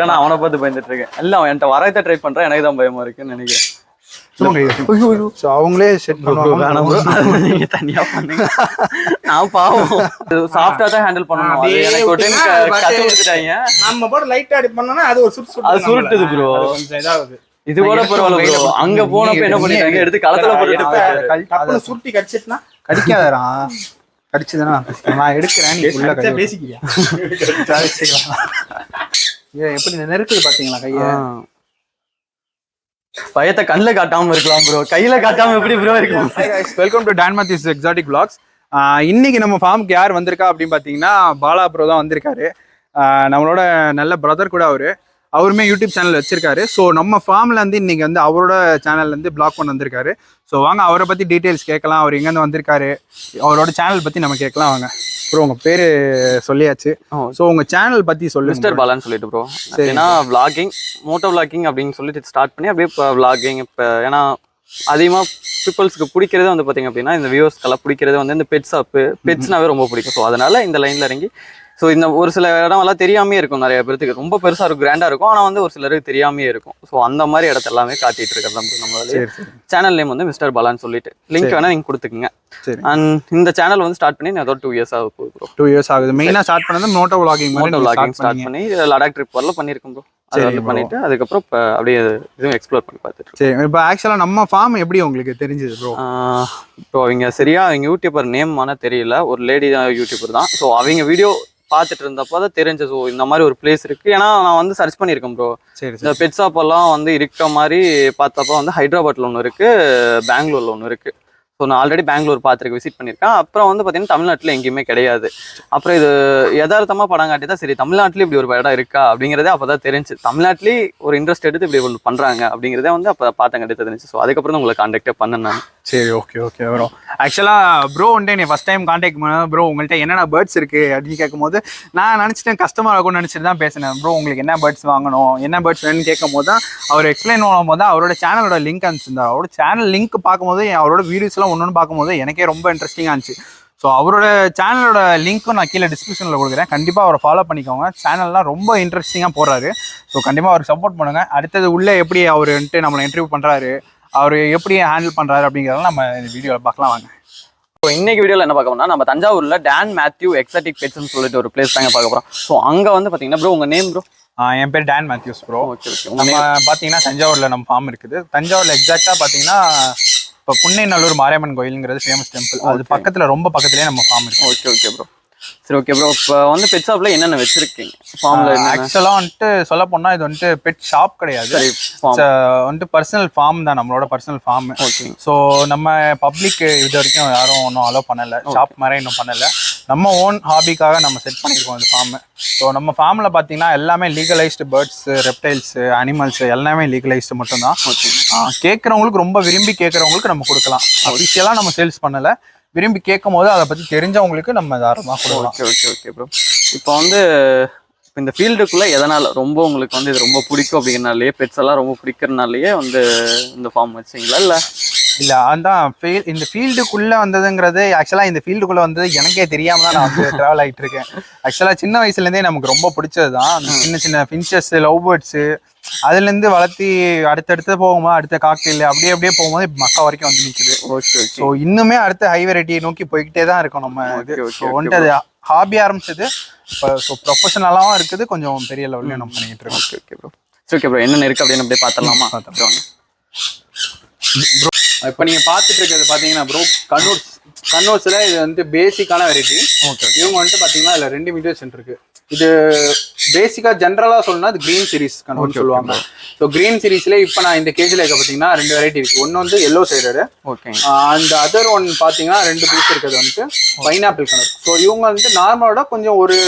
நான் அவனை பார்த்து பயந்துட்டு இருக்கேன். இல்ல அவன் என்கிட்ட வரத்தை ட்ரை பண்றான், எனக்கு தான் பயமா இருக்குன்னு நினைக்கிறேன். அவங்களே செட் பண்ணுவாங்க, நீங்க தனியா பண்ணுங்க. நான் பாவம் சாஃப்டா தான் ஹேண்டில் பண்ணணும். அது எனக்கு ஒரு டைம் கத்து கொடுத்துட்டாங்க. நம்ம போட லைட்டா அடி பண்ணோம்னா அது ஒரு அது சுருட்டுது ப்ரோ. கொஞ்சம் இதாகுது. இது கூட பரவாயில்ல ப்ரோ. அங்க போனப்ப என்ன பண்ணிட்டாங்க, எடுத்து களத்துல போட்டு டப்புனு சுருட்டி கடிச்சிட்டுனா கடிக்காதடா. கடிச்சதுனா நான் எடுக்கிறேன், நீ உள்ள கடி பேசிக்கிறியா? எப்படி நெருக்குது பாத்தீங்களா கைய? பயத்தை கண்ணுல காட்டாம இருக்கலாம் ப்ரோ, கையில காட்டாம எப்படி ப்ரோ இருக்கும்? Welcome to Don Mathews exotic vlogs. இன்னைக்கு நம்ம ஃபார்முக்கு யார் வந்திருக்கா அப்படின்னு பார்த்தீங்கன்னா பாலா ப்ரோ தான் வந்திருக்காரு. நம்மளோட நல்ல பிரதர் கூட அவருமே யூடியூப் சேனல் வச்சிருக்காரு. ஸோ நம்ம ஃபார்மில் வந்து இன்னைக்கு வந்து அவரோட சேனல்லேருந்து பிளாக் பண்ண வந்திருக்காரு. ஸோ வாங்க அவரை பற்றி டீட்டெயில்ஸ் கேட்கலாம். அவர் எங்கேருந்து வந்திருக்காரு, அவரோட சேனல் பற்றி நம்ம கேட்கலாம். வாங்க ப்ரோ, உங்கள் பேர் சொல்லியாச்சு. ஸோ உங்கள் சேனல் பற்றி சொல்லு. மிஸ்டர் பாலான்னு சொல்லிட்டு ப்ரோ. ஏன்னா விளாகிங், மோட்டோ விளாகிங் அப்படின்னு சொல்லிட்டு ஸ்டார்ட் பண்ணி அப்படியே இப்போ விளாகிங். இப்போ ஏன்னா அதிகமாக பீப்புள்ஸ்க்கு பிடிக்கிறதே வந்து பார்த்தீங்க அப்படின்னா இந்த வியூவர்ஸ்க்கெல்லாம் பிடிக்கிறது வந்து இந்த பெட்ஸ்னாவே ரொம்ப பிடிக்கும். ஸோ அதனால இந்த லைனில் இறங்கி ஸோ இந்த ஒரு சில இடமெல்லாம் தெரியாமே இருக்கும், நிறைய பேருக்கு ரொம்ப பெருசாக இருக்கும், கிராண்டாக இருக்கும், ஆனால் வந்து ஒரு சிலருக்கு தெரியாமே இருக்கும். ஸோ அந்த மாதிரி இடத்த எல்லாமே காட்டிட்டு இருக்கிறது தான் நம்மளால. சேனல் நேம் வந்து மிஸ்டர் பாலான்னு சொல்லிட்டு லிங்க் வேணா நீங்கள் கொடுத்துக்குங்க. அண்ட் இந்த சேனல் வந்து ஸ்டார்ட் பண்ணி ஏதோ 2 years ஆகுது ப்ரோ. 2 years ஆகுது. மெயினாக ஸ்டார்ட் பண்ணது மோட்டோ விளாகிங் ஸ்டார்ட் பண்ணி லடாக் ட்ரிப் வரல பண்ணியிருக்கோம் ப்ரோ. அது பண்ணிட்டு அதுக்கப்புறம் இப்போ அப்படியே இதுவும் எக்ஸ்ப்ளோர் பண்ணி பார்த்துட்டு. சரி, இப்போ ஆக்சுவலாக நம்ம ஃபார்ம் எப்படி உங்களுக்கு தெரிஞ்சது ப்ரோ? இப்போ அவங்க சரியா அவங்க யூடியூபர் நேம் ஆனால் தெரியல, ஒரு லேடி தான் யூடியூபர் தான். ஸோ அவங்க வீடியோ பார்த்துட்டு இருந்தப்போ தான் தெரிஞ்சு ஸோ இந்த மாதிரி ஒரு பிளேஸ் இருக்கு. ஏன்னா நான் வந்து சர்ச் பண்ணியிருக்கேன் ப்ரோ. இந்த பெட் ஷாப் எல்லாம் வந்து இருக்க மாதிரி பார்த்தப்போ வந்து ஹைதராபாத்ல ஒன்று இருக்கு, பெங்களூர்ல ஒன்று இருக்கு. ஸோ நான் ஆல்ரெடி பெங்களூர் பார்த்துருக்கு, விசிட் பண்ணியிருக்கேன். அப்புறம் வந்து பார்த்தீங்கன்னா தமிழ்நாட்டில் எங்கேயுமே கிடையாது. அப்புறம் இது யதார்த்தமாக படம் காட்டி தான் சரி தமிழ்நாட்டில் இப்படி ஒரு இடம் இருக்கா அப்படிங்கிறதே அப்போ தான் தெரிஞ்சு. தமிழ்நாட்டிலே ஒரு இன்ட்ரெஸ்ட் எடுத்து இப்படி ஒன்று பண்ணுறாங்க அப்படிங்கிறதே வந்து அப்போ பார்த்தங்க எடுத்து தெரிஞ்சு. ஸோ அதுக்கப்புறம் தான் உங்களை கான்டாக்டே பண்ணேன் நான். சரி, ஓகே ப்ரோ. ஆக்சுவலாக ப்ரோ வந்துட்டு நீ ஃபஸ்ட் டைம் கான்டாக்ட் பண்ண ப்ரோ, உங்கள்கிட்ட என்னென்ன பேர்ட்ஸ் இருக்குது அப்படின்னு கேட்கும்போது நான் நினச்சிட்டேன் கஸ்டமர் ஆகும்னு நினச்சிட்டு தான் பேசினேன். ப்ரோ உங்களுக்கு என்ன பேர்ட்ஸ் வாங்கணும், என்ன பேர்ட்ஸ் வேணும்னு கேட்கும் போது தான் அவர் எக்ஸ்பிளைன் பண்ணும்போது தான் அவரோட சேனலோட லிங்க் அனுப்பிச்சிருந்தார். அவரோட சேனல் லிங்க் பார்க்கும்போது அவரோட வீடியோஸ்லாம் ஒன்று பார்க்கும்போது எனக்கே ரொம்ப இன்ட்ரெஸ்டிங்காக இருந்துச்சு. ஸோ அவரோட சேனலோட லிங்க்கும் நான் கீழே டிஸ்கிரிப்ஷனில் கொடுக்குறேன், கண்டிப்பாக அவரை ஃபாலோ பண்ணிக்கோங்க. சேனல்லாம் ரொம்ப இன்ட்ரெஸ்டிங்காக போடுறாரு. ஸோ கண்டிப்பாக அவருக்கு சப்போர்ட் பண்ணுங்கள். அடுத்தது உள்ளே எப்படி அவர் வந்துட்டு நம்மளை இன்டர்வியூ பண்ணுறாரு, அவர் எப்படி ஹேண்டில் பண்ணுறாரு அப்படிங்கிறதெல்லாம் நம்ம இந்த வீடியோவில் பார்க்கலாம். வாங்க. ஸோ இன்னைக்கு வீடியோவில் என்ன பார்க்க போறோம்னா நம்ம தஞ்சாவூரில் டான் மேத்யூ எக்ஸாட்டிக் பெட்ஸ்னு சொல்லிட்டு ஒரு பிளேஸ் தாங்க பார்க்க போகிறோம். ஸோ அங்கே வந்து பார்த்தீங்கன்னா ப்ரோ உங்கள் நேம் ப்ரோ? என் பேர் டான் மேத்யூஸ் ப்ரோ. ஓகே. நம்ம பார்த்தீங்கன்னா தஞ்சாவூரில் நம்ம ஃபார்ம் இருக்குது. தஞ்சாவூரில் எக்ஸாக்டாக பார்த்தீங்கன்னா இப்போ புன்னைநல்லூர் மாரியம்மன் கோயிலுங்கிறது ஃபேமஸ் டெம்பிள், அது பக்கத்தில் ரொம்ப பக்கத்துலேயே நம்ம ஃபார்ம் இருக்குது. Okay bro. சரி ஓகே ப்ரோ. இப்போ வந்து பெட் ஷாப்ல என்னென்ன வச்சிருக்கீங்க ஃபார்ம்ல? ஆக்சுவலாக வந்துட்டு சொல்ல போனால் இது வந்துட்டு பெட் ஷாப் கிடையாது, வந்துட்டு பர்சனல் ஃபார்ம் தான், நம்மளோட பர்சனல் ஃபார்ம். ஓகே. ஸோ நம்ம பப்ளிக் இது வரைக்கும் யாரும் ஒன்றும் அலோவ் பண்ணலை, ஷாப் மாதிரி இன்னும் பண்ணலை. நம்ம ஓன் ஹாபிக்காக நம்ம செட் பண்ணியிருக்கோம் இந்த ஃபார்மு. ஸோ நம்ம ஃபார்மில் பார்த்தீங்கன்னா எல்லாமே லீகலைஸ்டு பேர்ட்ஸு, ரெப்டைல்ஸு, அனிமல்ஸு எல்லாமே லீகலைஸ்டு மட்டும்தான். கேட்குறவங்களுக்கு, ரொம்ப விரும்பி கேட்குறவங்களுக்கு நம்ம கொடுக்கலாம். அஃபிஷியலாக நம்ம சேல்ஸ் பண்ணலை, விரும்பி கேட்கும் போது அதை பற்றி தெரிஞ்சவங்களுக்கு நம்ம தாராளமாக கொடுக்கலாம். Okay bro. இப்போ வந்து இந்த ஃபீல்டுக்குள்ளே எதனால் ரொம்ப உங்களுக்கு வந்து இது ரொம்ப பிடிக்கும் அப்படிங்கிறனாலேயே, பெட்ஸ் எல்லாம் ரொம்ப பிடிக்கிறனாலேயே வந்து இந்த ஃபார்ம் வச்சிங்களா? இல்லை அதான் இந்த ஃபீல்டுக்குள்ளே வந்ததுங்கிறது, ஆக்சுவலாக இந்த ஃபீல்டுக்குள்ளே வந்தது எனக்கே தெரியாமல் தான் நான் வந்து ட்ராவல் ஆகிட்டு இருக்கேன். ஆக்சுவலாக சின்ன வயசுலேருந்தே நமக்கு ரொம்ப பிடிச்சது தான் அந்த சின்ன ஃபின்ச்சஸ், லவ் பேர்ட்ஸு, அதுலேருந்து வளர்த்தி அடுத்தடுத்து போகும்போது அடுத்த காக்டெயில் அப்படியே போகும்போது இப்போ மக்கா வரைக்கும் வந்து நிற்குது. ஓகே. ஸோ இன்னுமே அடுத்த ஹை வெரைட்டியை நோக்கி போய்கிட்டே தான் இருக்கும் நம்ம. ஸோ வந்துட்டு அது ஹாபி ஆரம்பிச்சது, இப்போ ஸோ ப்ரொஃபஷனலாகவும் இருக்குது, கொஞ்சம் பெரிய லெவல்லையும் நம்ம பண்ணிக்கிட்டு இருக்கோம். Okay bro. என்னென்ன இருக்குது அப்படின்னு அப்படியே பார்த்துடலாமா? பார்த்துருவாங்க ப்ரோ. இப்போ நீங்கள் பார்த்துட்டு இருக்கிறது பார்த்தீங்கன்னா ப்ரோ கன்னூர்ஸில் இது வந்து பேசிக்கான வெரைட்டி. ஓகே. இவங்க வந்துட்டு பார்த்தீங்கன்னா இதில் 2 மியூட்டேஷன் இருக்குது. இது பேசிக்காக ஜென்ரலாக சொல்லணும்னா அது க்ரீன் சீரிஸ் கன்னூர் சொல்லுவாங்க. ஸோ க்ரீன் சீரீஸ்ல இப்போ நான் இந்த கேஜில் இருக்க பார்த்தீங்கன்னா 2 வெரைட்டி இருக்குது. ஒன்று வந்து எல்லோ சைடரு, ஓகே. அந்த அதர் ஒன் பார்த்தீங்கன்னா 2 பீஸ் இருக்கிறது வந்துட்டு பைனாப்பிள் கலர். ஸோ இவங்க வந்துட்டு நார்மலோட கொஞ்சம் ஒரு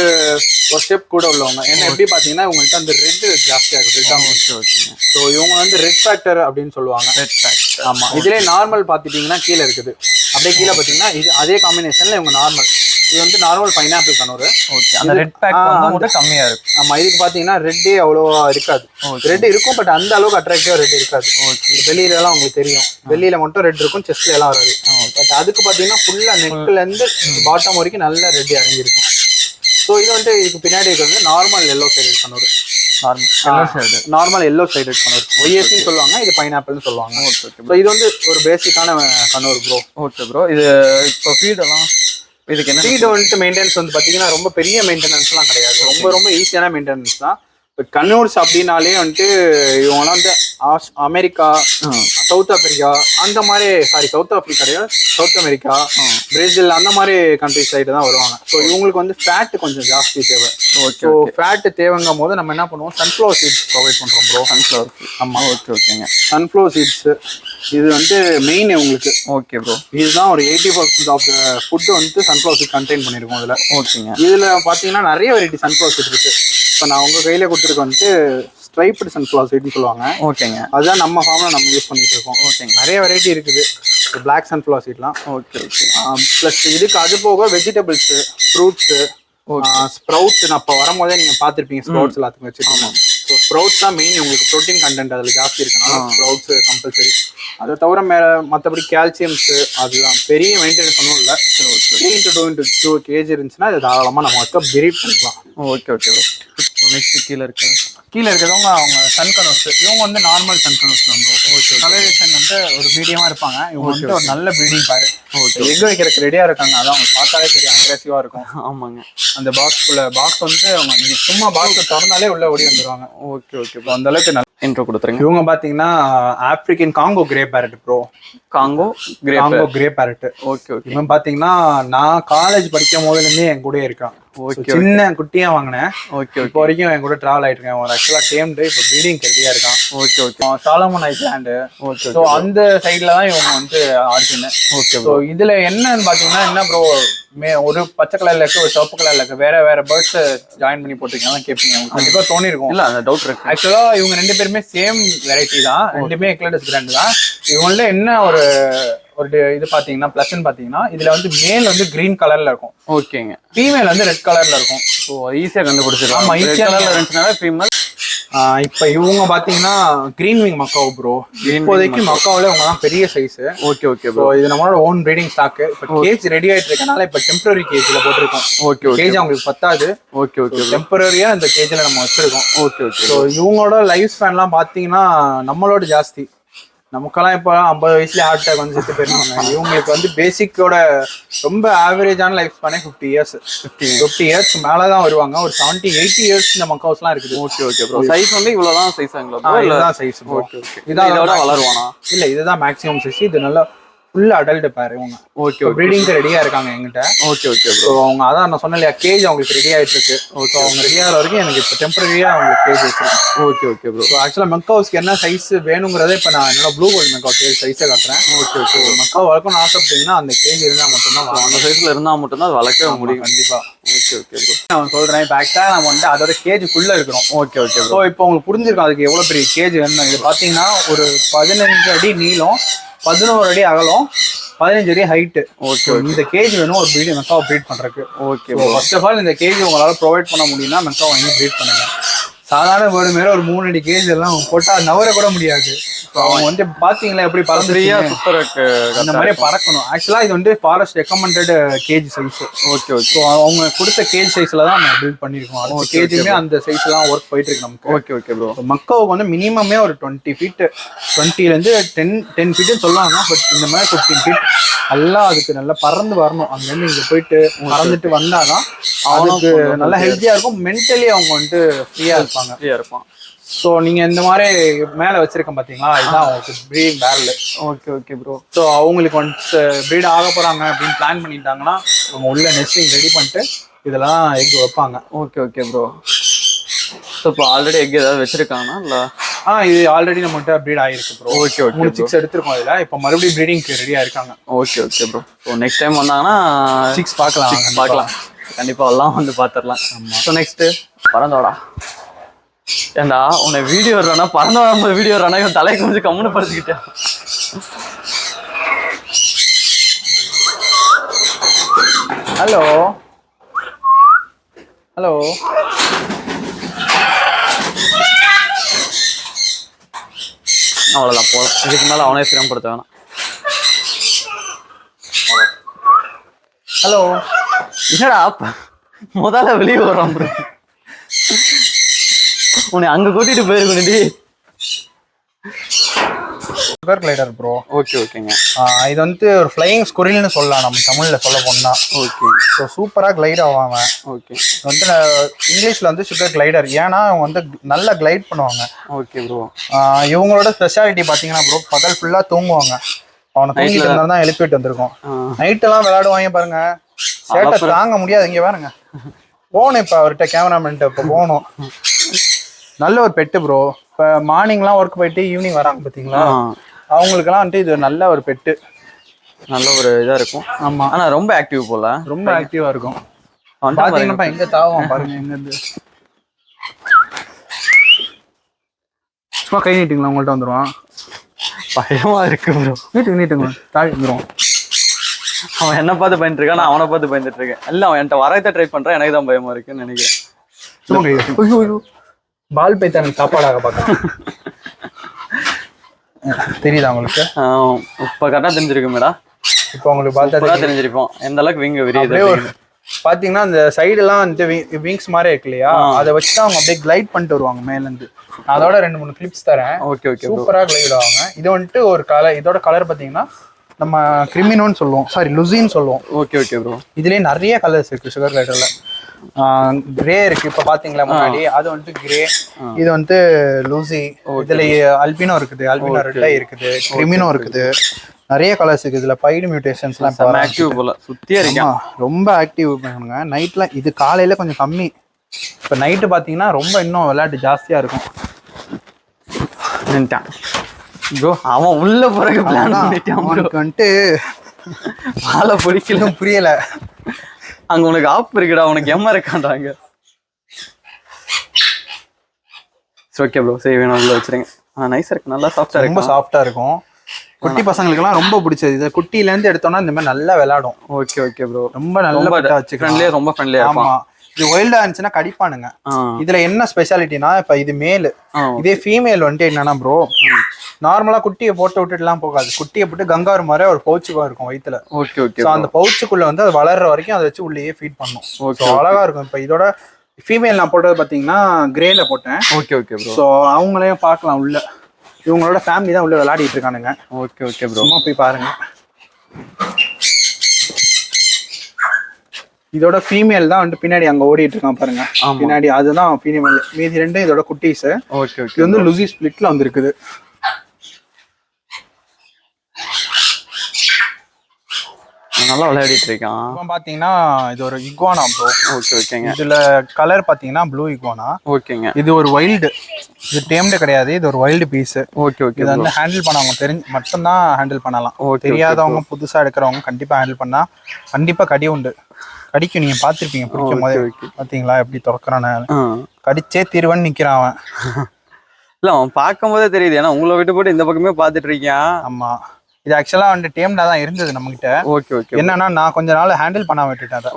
ஸ்டெப் கூட உள்ளவங்க. ஏன்னா எப்படி பார்த்தீங்கன்னா இவங்கள்ட்ட அந்த ரெட் ஜாஸ்தியாக இருக்குது, ரெட். ஸோ இவங்க வந்து ரெட் ஃபேக்டர் அப்படின்னு சொல்லுவாங்க. ரெட் ஃபேக்டர், ஆமாம். இதிலே நார்மல் பார்த்துட்டிங்கன்னா கீழே இருக்குது, அப்படியே கீழே பார்த்தீங்கன்னா இது அதே காம்பினேஷனில் இவங்க நார்மல். இது வந்து நார்மல் பைனாப்பிள் கனூர். ஓகே. அந்த ரெட் பேக் வந்து கம்மியாக இருக்கும். ஆமாம். இதுக்கு பார்த்தீங்கன்னா ரெட்டே அவ்வளோவா இருக்காது. ரெட் இருக்கும், பட் அந்த அளவுக்கு அட்ராக்டிவாக ரெட் இருக்காது. ஓகே. வெளியிலலாம் உங்களுக்கு தெரியும், வெளியில மட்டும் ரெட் இருக்கும், செஸ்ட்ல எல்லாம் வராது. பட் அதுக்கு பார்த்தீங்கன்னா ஃபுல்லாக நெக்லேருந்து பாட்டம் வரைக்கும் நல்லா ரெட் இறங்கியிருக்கும். ஸோ இது வந்து இதுக்கு பின்னாடி வந்து normal yellow side கனூர். Normal yellow sided Kannur ஒய்எஸ்சி சொல்லுவாங்க, இது பைனாப்பிள்னு சொல்லுவாங்க. ஸோ இது வந்து ஒரு பேசிக்கான கண்ணூர் ப்ரோ. Okay bro. இது இப்போ ஃபீடெல்லாம் இதுக்கு என்ன ஃபீடு வந்துட்டு மெயின்டெனன்ஸ் வந்து பார்த்தீங்கன்னா ரொம்ப பெரிய மெயின்டெனன்ஸ்லாம் கிடையாது, ரொம்ப ரொம்ப ஈஸியான மெயின்டெனன்ஸ் தான். இப்போ கண்ணூர்ஸ் அப்படின்னாலே வந்துட்டு இவங்கலாம் வந்து அமெரிக்கா, சவுத் ஆப்பிரிக்கா அந்த மாதிரி, சவுத் ஆப்பிரிக்கா கிடையாது, சவுத் அமெரிக்கா, பிரேசில் அந்த மாதிரி கண்ட்ரிஸ் சைடு தான் வருவாங்க. ஸோ இவங்களுக்கு வந்து ஃபேட் கொஞ்சம் ஜாஸ்தி தேவை. ஸோ ஃபேட் தேவைங்கும் போது நம்ம என்ன பண்ணுவோம், சன்ஃப்ளவர் சீட்ஸ் ப்ரொவைட் பண்ணுறோம் ப்ரோ. சன்ஃப்ளவர். ஆமாம். ஓகேங்க. சன்ஃப்ளவர் சீட்ஸு இது வந்து மெயின் உங்களுக்கு. Okay bro. இதுதான் ஒரு 80% ஆஃப் த ஃபுட்டு வந்து சன்ஃப்ளவர் சீட் கண்டெயின் பண்ணியிருக்கோம் இதில். ஓகேங்க. இதில் பார்த்தீங்கன்னா நிறைய வெரைட்டி சன்ஃப்ளவர் சீட் இருக்குது. இப்போ நான் உங்கள் கையில் கொடுத்துருக்க வந்துட்டு ஸ்ட்ரைப்டு சன்ஃப்ளவர் சீட்னு சொல்லுவாங்க. ஓகேங்க. அதுதான் நம்ம ஃபார்மில் நம்ம யூஸ் பண்ணிட்டு இருக்கோம். ஓகேங்க. நிறைய வெரைட்டி இருக்குது பிளாக் சன்ஃப்ளவர் சீட்லாம். ஓகே. ப்ளஸ் இதுக்கு அது போக வெஜிடபிள்ஸு, ஃப்ரூட்ஸு, ஸ்ப்ரவுட்ஸ் நான் அப்போ வரும்போதே நீங்கள் பார்த்துருப்பீங்க, ஸ்ப்ரவுட்ஸ் எல்லாத்துக்கும் வச்சுருக்கோம். ஸோ ஸ்ப்ரவுட்ஸ் தான் மெயின், உங்களுக்கு ப்ரோட்டீன் கண்டென்ட் அதில் ஜாஸ்தி இருக்கனால ஸ்ப்ரவுட்ஸ் கம்பல்சரி. அதை தவிர மற்றபடி கால்சியம்ஸு அதெல்லாம் பெரிய மெயின்டைன் பண்ணவும் இல்லை. 3 to 2 kg இருந்துச்சுன்னா இது தாராளமாக நம்ம வந்து பிரீட் பண்ணிக்கலாம். Okay bro. நெக்ஸ்ட் கீழே இருக்கிறவங்க அவங்க சன் கனோஸ். இவங்க வந்து நார்மல் சன் கனோஸ் தான் ப்ரோ. ஓகே. கலரேஷன் வந்து ஒரு மீடியமாக இருப்பாங்க. இவங்க வந்து ஒரு நல்ல ப்ரீடிங் பாரு. ஓகே. எக் வைக்கிறதுக்கு ரெடியாக இருக்காங்க. அதான் அவங்க பார்த்தாலே தெரியும், அக்ரெசிவாக இருக்கும். ஆமாங்க. அந்த பாக்ஸ் வந்து அவங்க நீங்கள் சும்மா பாக்ஸ் திறந்தாலே உள்ளே ஓடி வந்துடுவாங்க. ஓகே. அந்த அளவுக்கு இன்ட்ரோ கொடுத்துருங்க. இவங்க பார்த்தீங்கன்னா African Congo grey farad bro. Congo grey farad. Okay. இவன் பார்த்தீங்கன்னா நான் காலேஜ் படிக்கும் போதுலேருந்தே என் கூட இருக்கான். சின்ன குட்டியா வாங்கினேன். ஓகே. இப்போ வரைக்கும் என் கூட டிராவல் ஆயிட்டு இருக்கேன். ஒரு ஆக்சுவலா டேம்டு இப்போ ப்ரீடிங் ரெடியா இருக்கான். Okay. Solomon island. Okay. So அந்த சைட்ல தான் இவங்க வந்து ஆர்ஜின். ஓகே. ஸோ இதுல என்னன்னு பாத்தீங்கன்னா என்ன ப்ரோ, ஒரு பச்சை கலர்ல இருக்கு, ஒரு சிவப்பு கலர்ல இருக்கு, வேற பேர்ட்ஸ் ஜாயின் பண்ணி போட்டிருக்கீங்க கேட்பீங்க. கண்டிப்பா தோணி இருக்கும். இல்ல அந்த டவுட் இருக்கு. ஆக்சுவலா இவங்க 2 பேருமே சேம் வெரைட்டி தான், 2மே எக்லடஸ் கிராண்ட் தான். இவங்கள என்ன ஒரு இது பாத்தீங்கன்னா பிளஸ்ன்னு பாத்தீங்கன்னா இதுல வந்து மேல் வந்து கிரீன் கலர்ல இருக்கும். ஓகேங்க. ஃபீமேல் வந்து ரெட் கலர்ல இருக்கும். ஸோ ஈஸியா கண்டுபிடிச்சிடலாம். ஆமா, ஈஸியா கலர்ல இருந்துச்சுனாவே ஃபீமேல். இப்போ இவங்க பாத்தீங்கன்னா கிரீன் விங் மக்காவ் ப்ரோ. இப்போதைக்கு மக்காவில இவங்க தான் பெரிய சைஸ். Okay bro. இது நம்மளோட ஓன் ப்ரீடிங் ஸ்டாக். இப்போ கேஜ் ரெடி ஆயிட்டு இருக்கனால இப்போ டெம்பரரி கேஜ்ல போட்டிருக்கோம். ஓகே. கேஜ் அவங்களுக்கு பத்தாது. ஓகே. டெம்பரரியா இந்த கேஜ்ல நம்ம வச்சிருக்கோம். ஓகே. ஸோ இவங்களோட லைஃப் ஸ்பேன்லாம் பாத்தீங்கன்னா நம்மளோட ஜாஸ்தி. நமக்கெல்லாம் இப்போ 50 வயசுல ஹார்ட் அட்டாக் வந்து செத்து போயிருக்காங்க. இவங்களுக்கு வந்து பேசிக்கோட ரொம்ப ஆவரேஜான லைஃப் ஸ்பேனே 50 இயர்ஸ் மேலதான் வருவாங்க. ஒரு 70-80 இயர்ஸ் இந்த மக்காவ்ஸ்லாம் இருக்குது. Okay bro. சைஸ் வந்து இவ்வளவுதான் சைஸாங்களா? இதுதான் சைஸ். ஓகே. இதான் வளருவானா? இல்ல, இதுதான் மேக்ஸிமம் சைஸ். இது நல்லா ஃபுல் அடல்ட் பாரு இவங்க. ஓகே. ப்ரீடிங்க்கு ரெடியா இருக்காங்க எங்கிட்ட. Okay bro. அவங்க அதான் நான் சொன்னேன் இல்லையா, கேஜ் அவங்களுக்கு ரெடி ஆயிட்டு இருக்கு. ஓகே. அவங்க ரெடி ஆகிற வரைக்கும் எனக்கு இப்போ டெம்பரரியா அவங்களுக்கு கேஜ் வச்சிருக்கு. Okay bro. ஸோ ஆக்சுவலாக மெக்காவ்ஸ்க்கு என்ன சைஸ் வேணுங்கிறத இப்போ நான் என்னோட ப்ளூ கோல்டு மெக்காவ் கேஜ் சைஸை காட்டுறேன். ஓகே. மெக்காவ் வளர்க்கணும்னு ஆசைப்பட்டீங்கன்னா அந்த கேஜ் இருந்தால் மட்டும்தான், அந்த சைஸ்ல இருந்தால் மட்டும்தான் அது வளர்க்கவே முடியும். கண்டிப்பா. Okay bro. நான் சொல்றேன் இப்போ ஆக்சுவலாக நம்ம வந்து அதோட கேஜுக்குள்ள இருக்கிறோம். ஓகே. ஸோ இப்போ உங்களுக்கு புரிஞ்சிருக்கும் அதுக்கு எவ்வளோ பெரிய கேஜ் வேணும். இது பார்த்தீங்கன்னா ஒரு 15 அடி நீளம், 11 அடி அகலம், 15 அடி ஹைட்டு. ஓகே. இந்த கேஜ் வேணும் ஒரு மெக்காவை ப்ரீட் பண்றதுக்கு. ஓகே. ஃபர்ஸ்ட் ஆஃப் ஆல் இந்த கேஜ் உங்களால ப்ரொவைட் பண்ண முடியும்னா மெக்காவை வாங்கி ப்ரீட் பண்ணுங்க. சாதாரண பேர்டு மேல ஒரு 3 அடி கேஜ் எல்லாம் போட்டா நவர கூட முடியாது. அவங்க வந்து பாத்தீங்களா எப்படி பறந்துறியா சுத்தறக்கு அந்த மாதிரி பறக்கணும். ஆக்சுவலா இது வந்து forest recommended gauge size. Okay. So அவங்க கொடுத்த கேஜ் சைஸ்ல தான் நம்ம பில்ட் பண்ணிருக்கோம். அடுத்த கேஜுமே அந்த சைஸ் தான் ஒர்க் போயிட்டு இருக்கு நமக்கு. Okay bro. மக்காவுக்கு வந்து மினிமமே ஒரு 20 ஃபீட், 20ல இருந்து 10 ஃபீட்னு சொல்லுவாங்க. பட் இந்த மாதிரி 15 ஃபீட் எல்லாம் அதுக்கு நல்லா பறந்து வரணும். அங்கேருந்து இங்கே போயிட்டு பறந்துட்டு வந்தாதான் அவனுக்கு நல்லா ஹெல்த்தியா இருக்கும். மென்டலி அவங்க வந்து ஃப்ரீயா இருப்பான். ஸோ நீங்க இந்த மாதிரி மேலே வச்சிருக்கேன் பாத்தீங்களா, இதுதான் அவங்களுக்கு breeding barrel. Okay bro. So அவங்களுக்கு ஒன்ஸ் ப்ரீட் ஆக போறாங்க அப்படின்னு பிளான் பண்ணிட்டாங்கன்னா அவங்க உள்ள நெஸ்டிங் ரெடி பண்ணிட்டு இதெல்லாம் எக் வைப்பாங்க. Okay bro. ஸோ இப்போ ஆல்ரெடி எக் ஏதாவது வச்சிருக்காங்கன்னா இல்லை? இது ஆல்ரெடி நம்மகிட்ட ப்ரீட் ஆகிருக்கு ப்ரோ. ஓகே. 3 chicks எடுத்துருக்கோம். இதில் இப்போ மறுபடியும் ப்ரீடிங்க்கு ரெடியாக இருக்காங்க. Okay bro. So next time வந்தாங்கன்னா சிக்ஸ் பார்க்கலாம். கண்டிப்பாக எல்லாம் வந்து பார்த்துடலாம். ஸோ நெக்ஸ்ட்டு பறந்தோடா. ஏண்டா உன்னை வீடியோ வர்றானா பறந்தோட வீடியோ வர்றானா இவன் தலையை கொஞ்சம் கம்முன்னு படுத்திக்கிட்டேன். ஹலோ அவ்வளோதான் போதும். இதுக்கு மேலே அவனே சிரமப்படுத்த வேணாம். ஹலோ என்னடா முதல்ல வெளியே வர்றான் ப்ரோ. உன்னை அங்க கூட்டிட்டு போயிருக்கணும்டி. Sugar glider bro. ஓகே ஓகேங்க. இது வந்து ஒரு ஃப்ளையிங் ஸ்குரில்னு சொல்லலாம் நம்ம தமிழ்ல சொல்ல போனா. ஓகே. ஸோ சூப்பரா கிளைட் ஆவாங்க. ஓகே. வந்து இங்கிலீஷ்ல வந்து சுகர் கிளைடர், ஏன்னா அவங்க வந்து நல்லா கிளைட் பண்ணுவாங்க. Okay bro. இவங்களோட ஸ்பெஷாலிட்டி பாத்தீங்கன்னா ப்ரோ, பகல் ஃபுல்லா தூங்குவாங்க. அவனை தூங்கிட்டு இருந்தா தான் எழுப்பிட்டு வந்திருக்கோம். நைட்டெல்லாம் விளையாடுவாங்க பாருங்க, சேட்டை தாங்க முடியாது. இங்க பாருங்க, போகணும் இப்போ அவர்கிட்ட, கேமராமேன்ட்ட இப்போ போகணும். நல்ல ஒரு பெட்டு ப்ரோ. இப்போ மார்னிங்லாம் ஒர்க் போயிட்டு ஈவினிங் வராங்க பார்த்தீங்களா, அவங்களுக்குலாம் வந்துட்டு இது நல்ல ஒரு பெட்டு. நல்ல ஒரு இதாக இருக்கும். ஆமாம், ஆனால் ரொம்ப ஆக்டிவ் போல, ரொம்ப ஆக்டிவாக இருக்கும். பார்த்தீங்கன்னா எங்கே தாவும் பாருங்க, எங்கேருந்து சும்மா கை நீட்டுங்களா உங்கள்கிட்ட வந்துடுவான். பயமா இருக்கு ப்ரோ. நீட்டுங்க தாவி வந்துடுவான். அவன் என்ன பார்த்து பயந்துட்டு இருக்கான், நான் அவனை பார்த்து பயந்துட்டு இருக்கேன். இல்லை, அவன் என்கிட்ட வரத்தை ட்ரை பண்ணுறான், எனக்கு தான் பயமா இருக்குன்னு நினைக்கிறேன். சும்மா பால் பைத்தான சாப்பாடாக பார்க்கலாம். தெரியுதா உங்களுக்கு? இப்போ கரெக்டாக தெரிஞ்சிருக்கு மேடம். இப்போ உங்களுக்கு பார்த்தா தெரிஞ்சிருப்போம் எந்த அளவுக்கு விங்க விரியுது. பாத்தீங்கன்னா அந்த சைடுலாம் வந்து விங்ஸ் மாதிரி இருக்கு இல்லையா, அதை வச்சுதான் அவங்க அப்படியே கிளைட் பண்ணிட்டு வருவாங்க மேலேருந்து. அதோட 2-3 கிளிப்ஸ் தரேன். Okay okay. சூப்பரா கிளைட் ஆவாங்க. இது வந்துட்டு ஒரு கலர், இதோட கலர் பாத்தீங்கன்னா நம்ம கிரிமினோன்னு சொல்லுவோம், சாரி லுசின்னு சொல்லுவோம். Okay okay bro. இதுலயே நிறைய கலர்ஸ் இருக்கு சுகர் கிளைடர்ல. கிரே இருக்கு, இப்ப பாத்தீங்களா முன்னாடி, அது வந்துட்டு கிரே. இது வந்து லூசி. இதுல அல்பினோ இருக்குது, அல்பினோ ரெட்டை இருக்குது, கிரிமினோ இருக்குது, நிறைய கலர்ஸ் இருக்கு. இதுல பைடு மியூட்டேஷன்ஸ்லாம் ஆக்டிவ் போல சுத்தியா இருக்கு. ரொம்ப ஆக்டிவ் பண்ணுங்க. நைட்ல இது காலையில கொஞ்சம் கம்மி, இப்ப நைட்டு பாத்தீங்கன்னா ரொம்ப இன்னும் விளையாட்டு ஜாஸ்தியா இருக்கும். ப்ரோ அவன் உள்ள பிறகு பிளான் பண்ணிட்டான். அவனுக்கு வந்துட்டு ஆளை பிடிக்கல, புரியல. அங்க உனக்கு ஆப் இருக்குடா, உனக்கு எம்மா இருக்கான்றாங்க. ஓகே ப்ரோ, சரி வேணும் உள்ள வச்சிருங்க. நைஸா இருக்கு, நல்லா சாஃப்டா இருக்கு, ரொம்ப சாஃப்டா இருக்கும். குட்டி பசங்களுக்குலாம் ரொம்ப பிடிச்சது. இது குட்டில இருந்து எடுத்தோம்னா இந்த மாதிரி நல்லா விளையாடும். Okay okay bro. ரொம்ப நல்ல பெட்டா வச்சுக்கலாம். ரொம்ப ஃப்ரெண்ட்லியா. ஆமா, இது வைல்டா இருந்துச்சுன்னா கடிப்பானுங்க. இதுல என்ன ஸ்பெஷாலிட்டினா, இப்ப இது மேல், இதே ஃபீமேல் வந்துட்டு என்னன்னா ப்ரோ, நார்மலா குட்டியை போட்டு விட்டுட்டுலாம் போகாது. குட்டியை போட்டு கங்காரு மாதிரி ஒரு பவுச்சுக்கும் இருக்கும் வயிற்றுல. Okay okay. ஸோ அந்த பவுச்சுக்குள்ள வந்து அது வளர்ற வரைக்கும் அதை வச்சு உள்ளேயே ஃபீட் பண்ணும். ஸோ அழகா இருக்கும். இப்போ இதோட ஃபீமேல் நான் போட்டது பார்த்தீங்கன்னா கிரேல போட்டேன். Okay okay bro. ஸோ அவங்களையும் பார்க்கலாம் உள்ள. இவங்களோட ஃபேமிலி தான் உள்ள விளையாடிட்டு இருக்கானுங்க. Okay okay bro. சும்மா போய் பாருங்க. இதோட ஃபீமேல் தான் வந்து பின்னாடி அங்க ஓடிட்டு இருக்கான் பாருங்க, பின்னாடி அதுதான் ஃபீமேல். மீதி ரெண்டும் இதோட குட்டீஸ். Okay okay. இது வந்து லுசி ஸ்பிளிட்ல வந்திருக்குது. நல்லா விளையாடிட்டு இருக்கான். இப்போ பாத்தீங்கன்னா இது ஒரு இக்வானா ப்ரோ. ஓகே ஓகேங்க. இதுல கலர் பாத்தீங்கன்னா ப்ளூ இக்வானா. ஓகேங்க. இது ஒரு வைல்டு, இது டேம்டு கிடையாது, இது ஒரு வைல்டு பீஸ். Okay okay. இது வந்து ஹேண்டில் பண்ணவங்க தெரிஞ்சு மட்டும்தான் ஹேண்டில் பண்ணலாம். தெரியாதவங்க புதுசா எடுக்கிறவங்க கண்டிப்பா ஹேண்டில் பண்ணா கண்டிப்பா கடி உண்டு. கடிக்கும், நீங்க பாத்திருப்பீங்க பிடிக்கும் போது. பாத்தீங்களா எப்படி திறக்கிறான, கடிச்சே தீர்வன்னு நிக்கிறான் அவன். இல்ல அவன் பார்க்கும் போதே தெரியுது, ஏன்னா உங்களை விட்டு போட்டு இந்த பக்கமே பாத்துட்டு இருக்கான். ஆமா, இது ஆக்சுவலா வந்து டேம்டா தான் இருந்தது நம்ம கிட்ட. Okay okay. என்னன்னா நான் கொஞ்ச நாள் ஹேண்டில் பண்ண விட்டுட்டேன் அதை.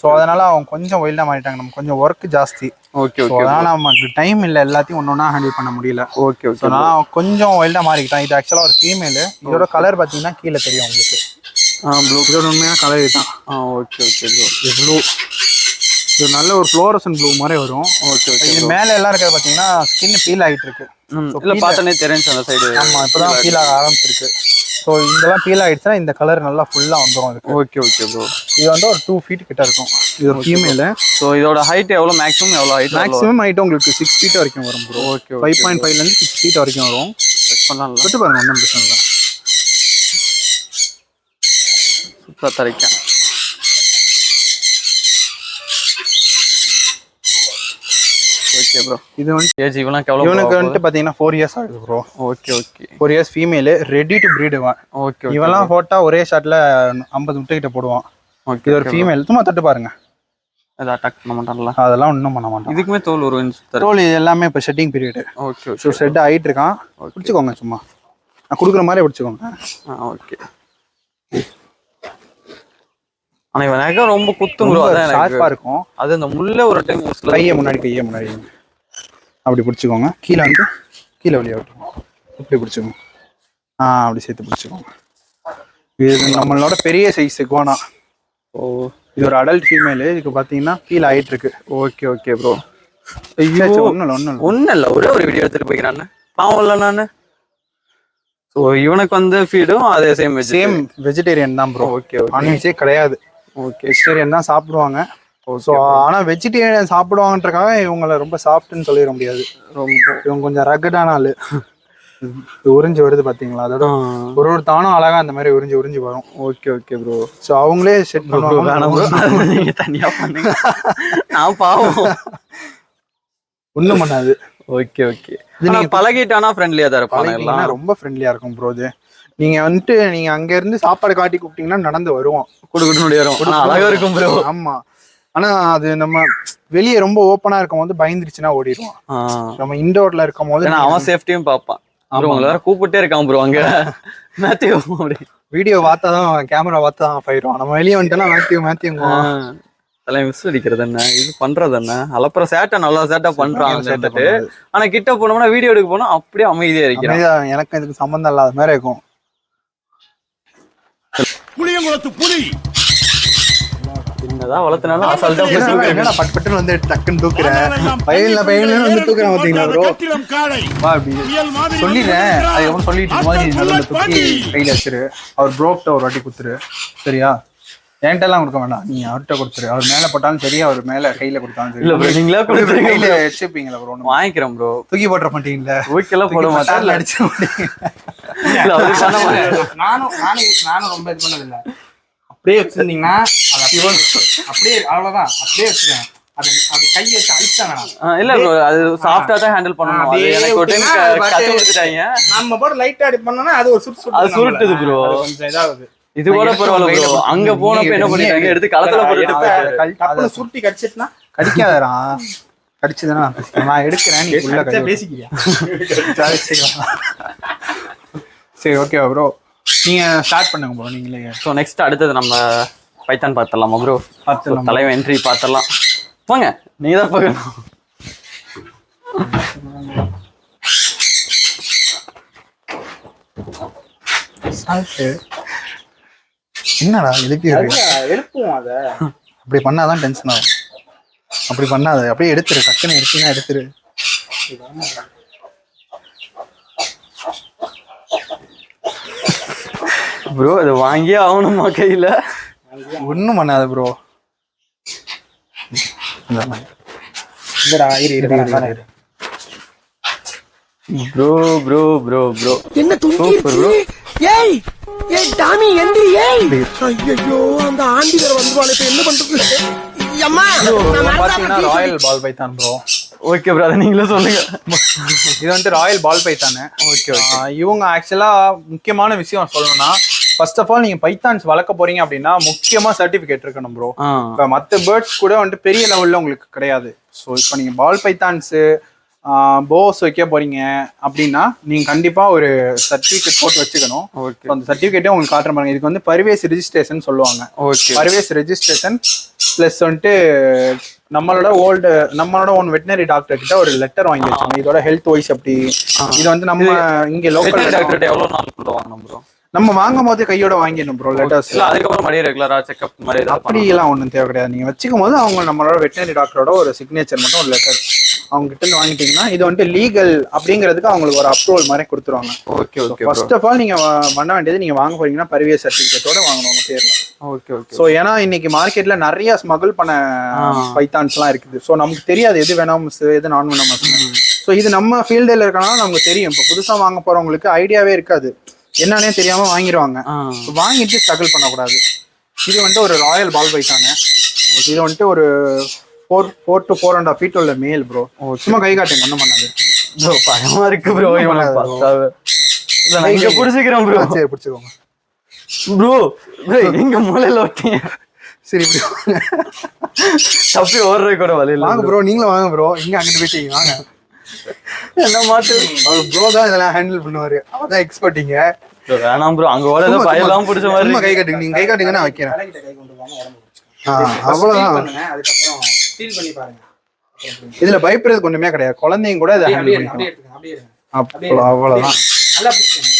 ஸோ அதனால அவங்க கொஞ்சம் வைல்டா மாறிட்டாங்க. நம்ம கொஞ்சம் ஒர்க் ஜாஸ்தி. Okay okay. அதனால நமக்கு டைம் இல்லை, எல்லாத்தையும் ஒன்னொன்னா ஹேண்டில் பண்ண முடியல. Okay okay. நான் கொஞ்சம் வைல்டா மாறிக்கிட்டேன். இது ஆக்சுவலா ஒரு ஃபீமேல். இதோட கலர் பாத்தீங்கன்னா கீழே தெரியும் உங்களுக்கு. ப்ளூ. இதோட உண்மையான கலர் இதுதான். Okay okay bro. இது ப்ளூ. இது நல்ல ஒரு ஃப்ளோரசன் ப்ளூ மாதிரி வரும். Okay okay. இது மேல எல்லாம் இருக்கிறது பாத்தீங்கன்னா ஸ்கின் பீல் ஆகிட்டு இருக்கு. இல்ல பார்த்தனே தெரிஞ்சு அந்த சைடு. ஆமா, இப்பதான் பீல் ஆக ஆரம்பிச்சிருக்கு. ஸோ இதெல்லாம் பீல் ஆகிடுச்சுன்னா இந்த கலர் நல்லா ஃபுல்லாக வந்துடும் இதுக்கு. Okay okay bro. இது வந்து ஒரு 2 feet கிட்ட இருக்கும். இது ஒரு ஃபீமேல். ஸோ இதோட ஹைட் எவ்வளோ, மேக்ஸிமம் எவ்வளோ ஹைட்? மேக்ஸிமம் ஹைட் உங்களுக்கு 6 feet வரைக்கும் வரும் ப்ரோ. ஓகே. 5.5லேருந்து 6 feet வரைக்கும் வரும். செக் பண்ணலாம், விட்டு பாருங்க, ஒன்றும் பிரச்சனை இல்லை. சூப்பராக தரைக்கேன். Okay bro. இது வந்து ஏஜ் இவனுக்கு எவ்வளோ? இவனுக்கு வந்துட்டு பார்த்தீங்கன்னா 4 years ஆகுது bro. Okay okay. 4 years female, ready to breed இவன். ஓகே. இவெல்லாம் போட்டால் ஒரே ஷாட்டில் 50 முட்டை கிட்ட போடுவான். ஓகே. இது ஒரு ஃபீமேல். சும்மா தட்டு பாருங்க, அதை அட்டாக் பண்ண மாட்டான்ல? அதெல்லாம் ஒன்றும் பண்ண மாட்டான். இதுக்குமே தோல் ஒரு தோல் இது எல்லாமே இப்போ shedding period. Okay. So shed ஆகிட்டு இருக்கான். பிடிச்சிக்கோங்க, சும்மா நான் கொடுக்குற மாதிரி பிடிச்சிக்கோங்க. ஓகே. ஆனால் இவன் நகை ரொம்ப குத்தும் ப்ரோ. அதான் ஷார்ப்பாக இருக்கும். அது அந்த முள்ளே ஒரு டைம் கையை முன்னாடி அப்படி பிடிச்சிக்கோங்க. கீழே வந்து கீழே வழியாக விட்டுருவோம். இப்படி பிடிச்சிக்கோங்க. அப்படி சேர்த்து பிடிச்சிக்கோங்க. இது நம்மளோட பெரிய சைஸ் இக்வானா. இது ஒரு அடல்ட் ஃபீமேலு. இதுக்கு பார்த்தீங்கன்னா கீழே ஆகிட்டு இருக்கு. Okay okay bro. ஐயோ ஒன்றும் இல்ல ஒரே ஒரு வீடியோ எடுத்துட்டு போய்க்கிறான்னு பாவம் இல்ல நானு. ஸோ இவனுக்கு வந்து ஃபீடும் அதே சேம் வெஜிடேரியன் தான் ப்ரோ. ஓகே நான்வெஜ்ஜே கிடையாது. ஓகே வெஜிடேரியன் தான் சாப்பிடுவாங்க. ஸோ ஆனால் வெஜிடேரியன் சாப்பிடுவாங்கன்றக்காக இவங்களை ரொம்ப சாஃப்ட்னு சொல்லிட முடியாது. இவங்க கொஞ்சம் ரகடான ஆளு. உறிஞ்சி வருது பாத்தீங்களா, அதோட ஒரு தானும் அழகா அந்த மாதிரி உறிஞ்சி வரும். Okay bro. ஸோ அவங்களே செட் பண்ணுவாங்க. நீங்க தனியா பண்ணுங்க, நான் பாவம் ஒண்ணும் பண்ணாது. ஓகே நீங்க பழகிட்டானா ஃப்ரெண்ட்லியா தான் இருப்பாங்க. ரொம்ப ஃப்ரெண்ட்லியா இருக்கும் ப்ரோ. இது நீங்க வந்துட்டு நீங்க அங்க இருந்து சாப்பாடு காட்டி கூப்பிட்டீங்கன்னா நடந்து வருவோம். குடுக்குட்டு அழகா இருக்கும் ப்ரோ. ஆமா, ஆனா அது நம்ம வெளியே ரொம்ப ஓப்பனா இருக்கும் போது பயந்துருச்சுன்னா ஓடிடுவோம். நம்ம இண்டோர்ல இருக்கும் போது அவன் சேஃப்டியும் பார்ப்பான். உங்களை வேற கூப்பிட்டே இருக்கான் ப்ரோ அங்க. மேத்யூ வீடியோ பார்த்தாதான் கேமரா பார்த்தாதான் போயிடும். நம்ம வெளியே வந்துட்டோம்னா மேத்யூ அதெல்லாம் மிஸ் அடிக்கிறது என்ன, இது பண்றது என்ன, அலப்புற சேட்டை நல்லா சேட்டை பண்றான். ஆனா கிட்ட போனோம்னா வீடியோ எடுக்க போனா அப்படியே அமைதியா இருக்கிறான். எனக்கு இதுக்கு சம்பந்தம் இல்லாத மாதிரி இருக்கும். புளியங்குளத்து புலி என்னதான் வளர்த்தனாலும் அசால்ட்டா பட்டு வந்து டக்குன்னு தூக்குறேன். பயில வந்து தூக்குறேன் பாத்தீங்களா ப்ரோ. சொல்லிடுறேன், அதுக்கப்புறம் சொல்லிட்டு மாதிரி நல்ல தூக்கி கையில வச்சிரு. அவர் ப்ரோக்ட ஒரு வாட்டி குத்துரு, சரியா? என்கிட்ட எல்லாம் கொடுக்க வேண்டாம், நீ அவர்கிட்ட கொடுத்துரு. அவர் மேல போட்டாலும் சரி, அவர் மேல கையில கொடுத்தாலும் சரி. நீங்களா கையில வச்சுப்பீங்களா ப்ரோ? வாங்கிக்கிறோம் ப்ரோ. தூக்கி போட்டுற மாட்டீங்களா? தூக்கிலாம் போட மாட்டேன், அடிச்சு மாட்டீங்க. நானும் ரொம்ப இது பண்ணதில்லை. அப்படியே வச்சிருந்தீங்கன்னா அப்படியே அவ்வளவுதான், அப்படியே வச்சிருக்கேன். அது கையை வச்சு அழிச்சாங்க. இல்ல ப்ரோ, அது சாஃப்டா தான் ஹேண்டில் பண்ணணும். எனக்கு ஒரு டைம் கத்து கொடுத்துட்டாங்க. நம்ம போட்டு லைட்டா அடி பண்ணோம்னா அது ஒரு சுருட்டுது ப்ரோ. கொஞ்சம் இதாகுது. இது கூட பரவாயில்ல ப்ரோ. அங்க போனப்ப என்ன பண்ணிட்டாங்க, எடுத்து களத்துல போட்டு சுருட்டி கடிச்சிட்டுனா கடிக்காதரா. கடிச்சதுன்னா நான் எடுக்கிறேன், நீ உள்ள பேசிக்கிறியா? சரி ஓகே ப்ரோ, நீங்க ஸ்டார்ட் பண்ணுங்க ப்ரோ நீங்களே. ஸோ நெக்ஸ்ட் அடுத்தது நம்ம பைத்தான் பார்த்துடலாமா ப்ரோ? தலைவன் என்ட்ரி பார்த்துடலாம். போங்க, நீங்க தான் பார்க்கணும். என்னடா எழுப்புவோம். அத அப்படி பண்ணாதான் டென்ஷன் ஆகும். அப்படி பண்ணாத, அப்படியே எடுத்துரு. டக்குன்னு எடுத்தீங்கன்னா எடுத்துரு. ப்ரோ இது வாங்கியே ஆகணுமா கையில? ஒன்றும் பண்ணாத ப்ரோ. ப்ரோ என்ன தூக்கிருச்சு? ஏய் ஏய் டாமி எந்திரி. ஏய் ஐயோ, அந்த ஆண்டி வேற வந்துவாளே, இப்ப என்ன பண்றது? அம்மா பாத்தீங்கன்னா royal ball python bro. Okay bro, அதை நீங்களே சொல்லுங்க. இது வந்துட்டு ராயல் பால் பைத்தானு. ஓகே. இவங்க ஆக்சுவலா முக்கியமான விஷயம் சொல்லணும்னா, ஃபர்ஸ்ட் ஆஃப் ஆல் நீங்க பைத்தான்ஸ் வளர்க்க போறீங்க அப்படின்னா முக்கியமா சர்டிபிகேட் இருக்கணும் ப்ரோ. இப்போ மற்ற பேர்ட்ஸ் கூட வந்துட்டு பெரிய லெவல்ல உங்களுக்கு கிடையாது. ஸோ இப்போ நீங்க பால் பைத்தான்ஸு போஸ் வைக்க போறீங்க அப்படின்னா நீங்க கண்டிப்பா ஒரு சர்டிபிகேட் போட்டு வச்சுக்கணும். அந்த சர்டிபிகேட்டே உங்களுக்கு காட்டுற பாருங்க. இதுக்கு வந்து பர்வேஸ் ரெஜிஸ்ட்ரேஷன் சொல்லுவாங்க. பர்வேஸ் ரெஜிஸ்ட்ரேஷன் பிளஸ் வந்துட்டு நம்மளோட ஓன் வெட்டினரி டாக்டர் கிட்ட ஒரு லெட்டர் வாங்கி வச்சோம், இதோட ஹெல்த் வைஸ் அப்படி. இது வந்து நம்ம இங்க லோக்கல் டாக்டர் எவ்வளவு நாள் வாங்கணும் ப்ரோ? நம்ம வாங்கும் போது கையோட வாங்கிடணும் ப்ரோ லெட்டர்ஸ். அதுக்கப்புறம் மறுபடியும் ரெகுலரா செக்அப் மாதிரி அப்படி எல்லாம் ஒன்றும் தேவை கிடையாது. நீங்க வச்சுக்கும் போது அவங்க நம்மளோட வெட்டினரி டாக்டரோட ஒரு சிக்னேச்சர் மட்டும் ஒரு லெட்டர் அவங்க கிட்ட இருந்து வாங்கிட்டீங்கன்னா இது வந்துட்டு லீகல் அப்படிங்கிறதுக்கு அவங்களுக்கு ஒரு அப்ரூவல் மாதிரி கொடுத்துருவாங்க. ஓகே. ஃபர்ஸ்ட் ஆஃப் ஆல் நீங்க பண்ண வேண்டியது, நீங்க வாங்க போறீங்கன்னா பர்வேஸ் சர்டிபிகேட்டோட வாங்கணும் உங்க பேர்ல. ஓகே. ஸோ ஏன்னா இன்னைக்கு மார்க்கெட்ல நிறைய ஸ்மகிள் பண்ண பைத்தான்ஸ் எல்லாம் இருக்குது. ஸோ நமக்கு தெரியாது எது வெனாமஸ் எது நான் வெனாமஸ். ஸோ இது நம்ம ஃபீல்டில் இருக்கனால நமக்கு தெரியும். இப்போ புதுசாக வாங்க போறவங்களுக்கு ஐடியாவே இருக்காது, என்னன்னே தெரியாம வாங்கிடுவாங்க. வாங்கிட்டு ஸ்ட்ரகிள் பண்ணக்கூடாது. இது வந்துட்டு ஒரு ராயல் பால் பைத்தானு. இது வந்துட்டு ஒரு 4 to 4.5 feet உள்ள மேல் ப்ரோ. சும்மா கை காட்டுங்க, ஒன்றும் பண்ணாது ப்ரோ. பயமா இருக்கு ப்ரோ. இங்க பிடிச்சிக்கிறோம் ப்ரோ. சரி பிடிச்சிக்கோங்க ப்ரோ. எங்க மூலையில ஓட்டிங்க. சரி தப்பி ஓடுறது கூட வழி இல்லை. வாங்க ப்ரோ, நீங்களும் வாங்க ப்ரோ. இங்க அங்கிட்டு போயிட்டீங்க, வாங்க. என்ன மாட்டு ப்ரோ தான் இதெல்லாம் ஹேண்டில் பண்ணுவாரு, அவதான் எக்ஸ்பர்ட்டிங்க. வேணாம் ப்ரோ, அங்க ஓட பயலாம் பிடிச்ச மாதிரி. கை காட்டுங்க, நீங்க கை காட்டுங்க, நான் வைக்கிறேன். அவ்வளவுதான். இதுல பயப்படுறதுக்கு ஒண்ணுமே கிடையாது. குழந்தைங்க கூட இதை ஹேண்டில் பண்ணிக்கலாம். அவ்வளவுதான்.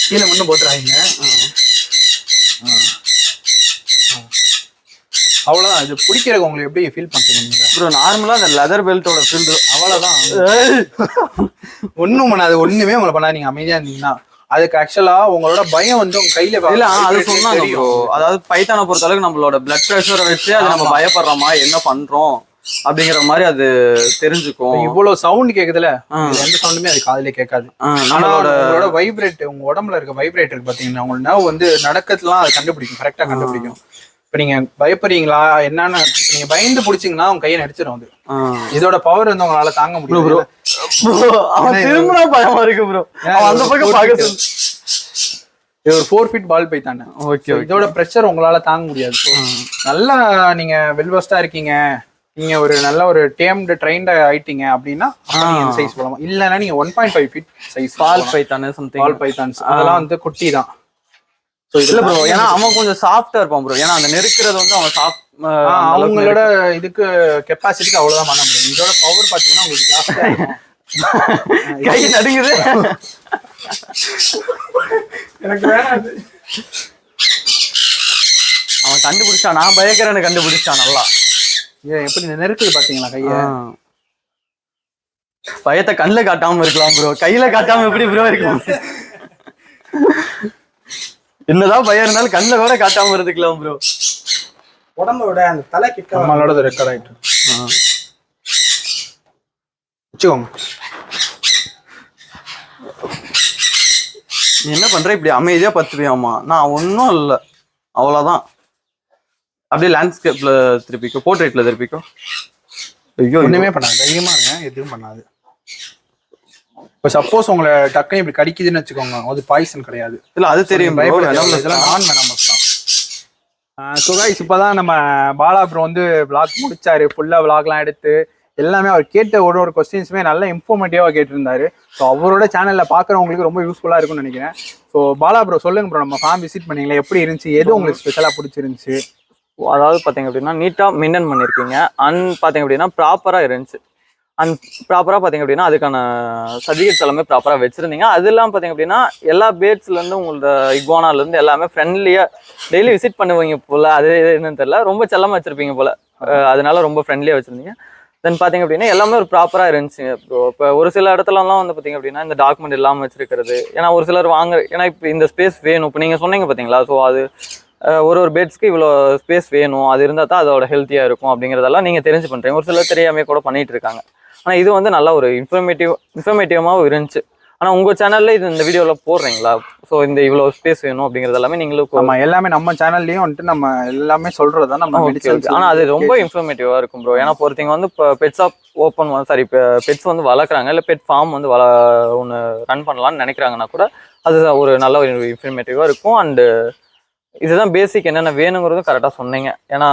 கீழே மட்டும் போட்டுறாங்க. அவ்வளவுதான். இது பிடிக்கிறதுக்கு உங்களுக்கு எப்படி ஃபீல் பண்றீங்க ப்ரோ? நார்மலா அந்த லெதர் பெல்ட்டோட ஃபீல் அவ்வளவுதான். ஒண்ணும் பண்ணாது, ஒண்ணுமே உங்களை பண்ணாது. நீங்க அமைதியா இருந்தீங்கன்னா அதுக்கு ஆக்சுவலா உங்களோட பயம் வந்து உங்க கையில இல்ல. அது சொன்னாங்க ப்ரோ. அதாவது பைத்தானை பொறுத்த அளவுக்கு நம்மளோட பிளட் ப்ரெஷரை வச்சு அது நம்ம பயப்படுறோமா என்ன பண்றோம் அப்படிங்கிற மாதிரி அது தெரிஞ்சுக்கும். இவ்வளவு சவுண்ட் கேக்குதுல, எந்த சவுண்டுமே அது காதுல கேட்காது. உங்களோட வைப்ரேட், உங்க உடம்புல இருக்க வைப்ரேட் இருக்கு பாத்தீங்கன்னா, உங்க நர்வ் வந்து நடக்கிறதுலாம் அது கண்டுபிடிக்கும், கரெக்டா கண்டுபிடிக்கும். இப்ப நீங்க பயப்படுறீங்களா என்னன்னு, நீங்க பயந்து பிடிச்சீங்கன்னா உங்க கையை நடிச்சிடும். அது இதோட பவர் வந்து உங்களால தாங்க முடியும் ப்ரோ. அவன் திரும்பினா பயமா இருக்கு ப்ரோ. அந்த பக்கம் பாக்க இது ஒரு 4 ஃபீட் பால் பைத்தானே. ஓகே. இதோட பிரஷர் உங்களால தாங்க முடியாது. நல்லா நீங்க வெல்வெஸ்டா இருக்கீங்க, நீங்க ஒரு நல்ல ஒரு டேம்டு ட்ரெயின்ட் ஆயிட்டீங்க அப்படின்னா நீங்க சைஸ் போடலாம். இல்லைன்னா நீங்க 1.5 feet size ball python something, ball pythons அதெல்லாம் வந்து குட்டி தான். இல்ல ப்ரோ, ஏன்னா அவன் கொஞ்சம் சாஃப்டா இருப்பான் ப்ரோ. ஏன்னா அந்த நெருக்கிறது வந்து அவன் சாஃப்ட், அவங்களோட இதுக்கு கெப்பாசிட்டிக்கு அவ்வளவுதான் பண்ண முடியும். இதோட பவர் பாத்தீங்கன்னா உங்களுக்கு ஜாஸ்தியா இருக்கும். கை நடுங்குது. எனக்கு வேணாது. அவன் கண்டுபிடிச்சான், நான் பயக்கிறேன்னு கண்டுபிடிச்சான் நல்லா. எப்படி நெருக்குது பாத்தீங்களா கைய? பயத்தை கண்ணுல காட்டாம இருக்கலாம் ப்ரோ, கையில காட்டாம எப்படி ப்ரோ இருக்கும்? என்னதான் பயம் இருந்தாலும் கண்ணுல கூட காட்டாம இருந்துக்கலாம் ப்ரோ. உடம்போட அந்த தலை கிட்ட நம்மளோட ரெக்கார்ட் ஆயிட்டு வச்சுக்கோங்க. நீ என்ன பண்ற? இப்படி அமைதியா பத்துவியாமா? நான் ஒன்னும் இல்லை, அவ்வளவுதான். அப்படியே லேண்ட்ஸ்கேப்ல திருப்பிக்கோ, போர்ட்ரேட்ல திருப்பிக்கோ. ஐயோ, ஒண்ணுமே பண்ணாது, தைரியமா இருங்க, எதுவும் பண்ணாது. இப்போ சப்போஸ் உங்களை டக்குன்னு இப்படி கடிக்குதுன்னு வச்சுக்கோங்க, அது பாய்சன் கிடையாது. இல்ல அது தெரியும், இதெல்லாம் நான் வேணாமஸ் தான். ஸோ கைஸ், இப்போதான் நம்ம பாலா ப்ரோ வந்து விளாக் முடிச்சாரு. ஃபுல்லா விளாக்லாம் எடுத்து எல்லாமே அவர் கேட்ட ஒரு கொஸ்டின்ஸுமே நல்ல இன்ஃபர்மேட்டிவாக கேட்டிருந்தாரு. ஸோ அவரோட சேனலில் பார்க்குறவங்களுக்கு ரொம்ப யூஸ்ஃபுல்லாக இருக்கும்னு நினைக்கிறேன். ஸோ பாலா ப்ரோ சொல்லுங்க ப்ரோ, நம்ம ஃபார்ம் விசிட் பண்ணீங்களா, எப்படி இருந்துச்சு, எது உங்களுக்கு ஸ்பெஷலாக பிடிச்சிருந்துச்சு? அதாவது பார்த்தீங்க அப்படின்னா நீட்டாக மெயின்டைன் பண்ணியிருக்கீங்க. பார்த்தீங்க அப்படின்னா ப்ராப்பராக இருந்துச்சு. ப்ராப்பராக பார்த்தீங்க அப்படின்னா அதுக்கான சர்டிஃபிகேட்ஸ் எல்லாமே ப்ராப்பராக வச்சுருந்தீங்க. அதெல்லாம் பார்த்தீங்க அப்படின்னா எல்லா பேட்ஸ்லேருந்து உங்களோட இக்வானாலேருந்து எல்லாமே ஃப்ரெண்ட்லியாக டெய்லி விசிட் பண்ணுவீங்க போல். அது என்னன்னு தெரியல, ரொம்ப செல்லமாக வச்சுருப்பீங்க போல், அதனால ரொம்ப ஃப்ரெண்ட்லியாக வச்சுருந்தீங்க. தென் பார்த்தீங்க அப்படின்னா எல்லாமே ஒரு ப்ராப்பராக இருந்துச்சு. இப்போ ஒரு சில இடத்துலலாம் வந்து பார்த்தீங்க அப்படின்னா இந்த டாக்குமெண்ட் இல்லாமல் வச்சிருக்கிறது, ஏன்னா ஒரு சிலர் ஏன்னா இப்போ இந்த ஸ்பேஸ் வேணும், இப்போ நீங்கள் சொன்னீங்க பார்த்தீங்களா, ஸோ அது ஒரு பேட்ஸ்க்கு இவ்வளோ ஸ்பேஸ் வேணும், அது இருந்தால் தான் அதோட ஹெல்த்தியாக இருக்கும் அப்படிங்கிறதெல்லாம் நீங்கள் தெரிஞ்சு பண்ணுறீங்க. ஒரு சிலர் தெரியாமல் கூட பண்ணிகிட்டு இருக்காங்க. ஆனால் இது வந்து நல்ல ஒரு இன்ஃபர்மேட்டிவாகவும் இருந்துச்சு. ஆனால் உங்கள் சேனலில் இது இந்த வீடியோவில் போடுறீங்களா? ஸோ இந்த இவ்வளோ ஸ்பேஸ் வேணும் அப்படிங்கிறது எல்லாமே நீங்களும் நம்ம எல்லாமே நம்ம சேனல்லையும் வந்துட்டு நம்ம எல்லாமே சொல்கிறது தான் நம்ம. ஆனால் அது ரொம்ப இன்ஃபர்மேட்டிவாக இருக்கும் ப்ரோ. ஏன்னா ஒருத்தங்க வந்து இப்போ பெட்ஸ் ஷாப் இப்போ பெட்ஸ் வந்து வளர்க்குறாங்க, இல்லை பெட் ஃபார்ம் வந்து ஒன்று ரன் பண்ணலான்னு நினைக்கிறாங்கன்னா கூட அது ஒரு நல்ல ஒரு இன்ஃபர்மேட்டிவாக இருக்கும். அண்டு இதுதான் பேசிக் என்னென்ன வேணுங்கிறதும் கரெக்டாக சொன்னீங்க. ஏன்னா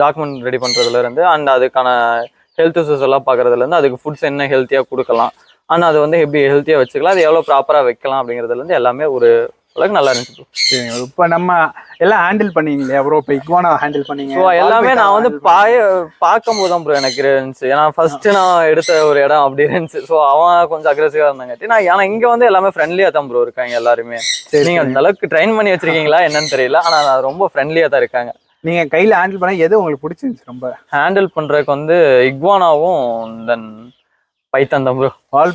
டாக்குமெண்ட் ரெடி பண்ணுறதுலேருந்து அண்ட் அதுக்கான ஹெல்த் இஷ்யூஸ் எல்லாம் பார்க்குறதுலேருந்து அதுக்கு ஃபுட்ஸ் என்ன ஹெல்த்தியாக கொடுக்கலாம், ஆனால் அது வந்து எப்படி ஹெல்த்தியாக வச்சுக்கலாம், அது எவ்வளோ ப்ராப்பராக வைக்கலாம் அப்படிங்கிறதுலேருந்து எல்லாமே ஒரு அளவுக்கு நல்லா இருந்துச்சு. சரிங்க, இப்போ நம்ம எல்லாம் ஹேண்டில் பண்ணீங்களே ப்ரோ, இப்போ இக்வானா ஹேண்டில் பண்ணீங்க. ஸோ எல்லாமே நான் வந்து பார்க்கும் போது தான் ப்ரோ எனக்கு இருந்துச்சு. ஏன்னா ஃபர்ஸ்ட்டு நான் எடுத்த ஒரு இடம் அப்படி இருந்துச்சு. ஸோ அவன் கொஞ்சம் அக்ரெசிவாக இருந்தாங்காட்டி நான், ஏன்னா இங்கே வந்து எல்லாமே ஃப்ரெண்ட்லியாக தான் ப்ரோ இருக்காங்க எல்லாருமே. நீங்கள் அந்த அளவுக்கு ட்ரெயின் பண்ணி வச்சிருக்கீங்களா என்னன்னு தெரியல, ஆனால் ரொம்ப ஃப்ரெண்ட்லியாக தான் இருக்காங்க. நீங்கள் கையில் ஹேண்டில் பண்ண எது உங்களுக்கு பிடிச்சிருந்துச்சு? ரொம்ப ஹேண்டில் பண்ணுறதுக்கு வந்து இக்வானாவும் தென் பைத்தான் தான் ப்ரோ. பால்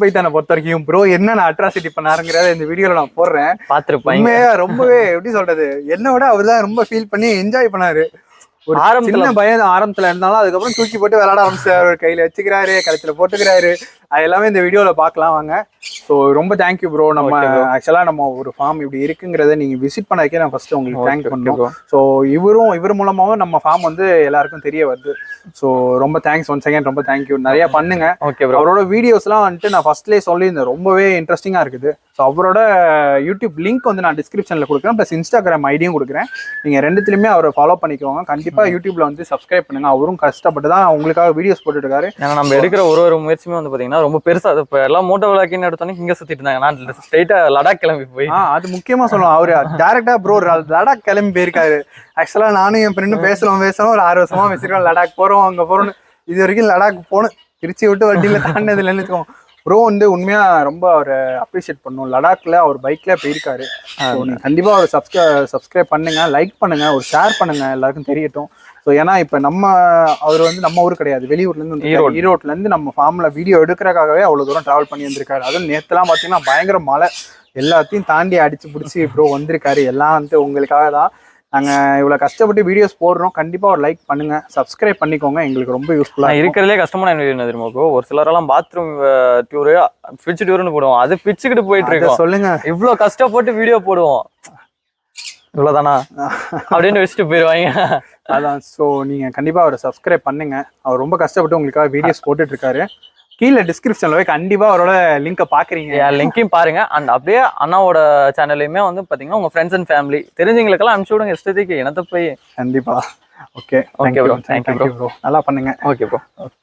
பைத்தானை பொறுத்த வரைக்கும் ப்ரோ என்னென்ன அட்ராசிட்டி பண்ணாருங்கிறத இந்த வீடியோவில் நான் போடுறேன், பார்த்துருப்பேன். ரொம்பவே எப்படி சொல்றது, என்னோட அவர் தான் ரொம்ப ஃபீல் பண்ணி என்ஜாய் பண்ணாரு. ஒரு சின்ன பயம் ஆரம்பத்துல இருந்தாலும் அதுக்கப்புறம் தூக்கி போட்டு விளையாட ஆரம்பிச்சாரு, கையில வச்சுக்கிறாரு, கழுத்துல போட்டுக்கிறாரு, அது எல்லாமே இந்த வீடியோல பாக்கலாம் வாங்க. ஸோ ரொம்ப தேங்க்யூ ப்ரோ. நம்ம ஆக்சுவலா நம்ம ஒரு ஃபார்ம் இப்படி இருக்குங்கிறத நீங்க விசிட் பண்ணதுக்கே நான் ஃபர்ஸ்ட் உங்களுக்கு தேங்க் பண்ணுறோம். ஸோ இவர் மூலமாவும் நம்ம ஃபார்ம் வந்து எல்லாருக்கும் தெரிய வருது. ஸோ ரொம்ப தேங்க்ஸ் ஒன்ஸ் அகேன், ரொம்ப தேங்க்யூ. நிறைய பண்ணுங்க. அவரோட வீடியோஸ்லாம் வந்துட்டு நான் ஃபர்ஸ்ட்லேயே சொல்லியிருந்தேன், ரொம்பவே இன்ட்ரெஸ்டிங்கா இருக்குது. ஸோ அவரோட யூடியூப் லிங்க் வந்து நான் டிஸ்கிரிப்ஷன்ல கொடுக்குறேன், ப்ளஸ் இன்ஸ்டாகிராம் ஐடியும் கொடுக்குறேன். நீங்க ரெண்டுத்துலயுமே அவரை ஃபாலோ பண்ணிக்கோங்க. கண்டிப்பா யூடியூப்ல வந்து சப்ஸ்கிரைப் பண்ணுங்க. அவரும் கஷ்டப்பட்டு தான் உங்களுக்காக வீடியோஸ் போட்டுட்டு இருக்காரு. ஏன்னா நம்ம எடுக்கிற ஒரு முயற்சியுமே வந்து பாத்தீங்கன்னா ரொம்ப பெருசா, இப்போ எல்லாம் மோட்டோ விளாக்கின்னு எடுத்தோன்னே இங்க சுத்திட்டு இருந்தாங்க, நான் ஸ்ட்ரைட்டா லடாக் கிளம்பி போய் அது முக்கியமா சொல்லுவோம். அவரு டேரக்டா ப்ரோ லடாக் கிளம்பி போயிருக்காரு. ஆக்சுவலா நானும் என் ஃப்ரெண்டும் பேசலாம் ஒரு 6 வருஷமா பேசிருக்கோம், லடாக் போறோம் அங்க போறோம்னு. இது வரைக்கும் லடாக் போகணும், திருச்சி விட்டு வண்டியில தாண்டதுல நினைச்சுக்கோம். ப்ரோ வந்து உண்மையா ரொம்ப அவரை அப்ரிஷியேட் பண்ணும். லடாக்ல அவர் பைக்ல போயிருக்காரு. நீங்க கண்டிப்பா அவர் சப்ஸ்கிரைப் பண்ணுங்க, லைக் பண்ணுங்க, ஒரு ஷேர் பண்ணுங்க, எல்லாருக்கும் தெரியட்டும். ஸோ ஏன்னா இப்போ அவர் வந்து நம்ம ஊர் கிடையாது, வெளியூர்ல இருந்து ஈரோட்ல இருந்து நம்ம ஃபார்ம்ல வீடியோ எடுக்கிறக்காகவே அவ்வளவு தூரம் டிராவல் பண்ணி வந்திருக்காரு. அதுவும் நேற்றுலாம் பார்த்தீங்கன்னா பயங்கர மழை, எல்லாத்தையும் தாண்டி அடிச்சு பிடிச்சி ப்ரோ வந்திருக்காரு. எல்லாம் வந்து உங்களுக்காக தான் நாங்கள் இவ்வளோ கஷ்டப்பட்டு வீடியோஸ் போடுறோம். கண்டிப்பாக ஒரு லைக் பண்ணுங்க, சப்ஸ்கிரைப் பண்ணிக்கோங்க, எங்களுக்கு ரொம்ப யூஸ்ஃபுல்லாக. இருக்கிறதுலே கஷ்டமான என்ன தெரியுமா ப்ரோ, ஒரு சிலரெல்லாம் பாத்ரூம் டூரு பிச்சு டூர்னு போடுவோம், அது பிச்சுக்கிட்டு போயிட்டு இருக்கோம். சொல்லுங்க, இவ்வளோ கஷ்டப்பட்டு வீடியோ போடுவோம், இவ்வளோதானா அப்படின்னு வச்சுட்டு போயிடுவாங்க. அதான். ஸோ நீங்கள் கண்டிப்பாக அவரை சப்ஸ்கிரைப் பண்ணுங்க. அவர் ரொம்ப கஷ்டப்பட்டு உங்களுக்காக வீடியோஸ் போட்டுட்டு இருக்காரு. கீழே டிஸ்கிரிப்ஷன்ல போய் கண்டிப்பா அவரோட லிங்கை பாக்குறீங்க, லிங்கையும் பாருங்க. அண்ட் அப்படியே அண்ணாவோட சேனல்லையுமே வந்து பாத்தீங்கன்னா உங்க ஃப்ரெண்ட்ஸ் அண்ட் ஃபேமிலி தெரிஞ்சவங்களுக்கெல்லாம் அனுப்பிச்சு விடுங்க, இஷ்டத்துக்கு என்னத்த போய். கண்டிப்பா. Okay, okay bro, thank you bro, நல்லா பண்ணுங்க. Okay bro. ஓகே.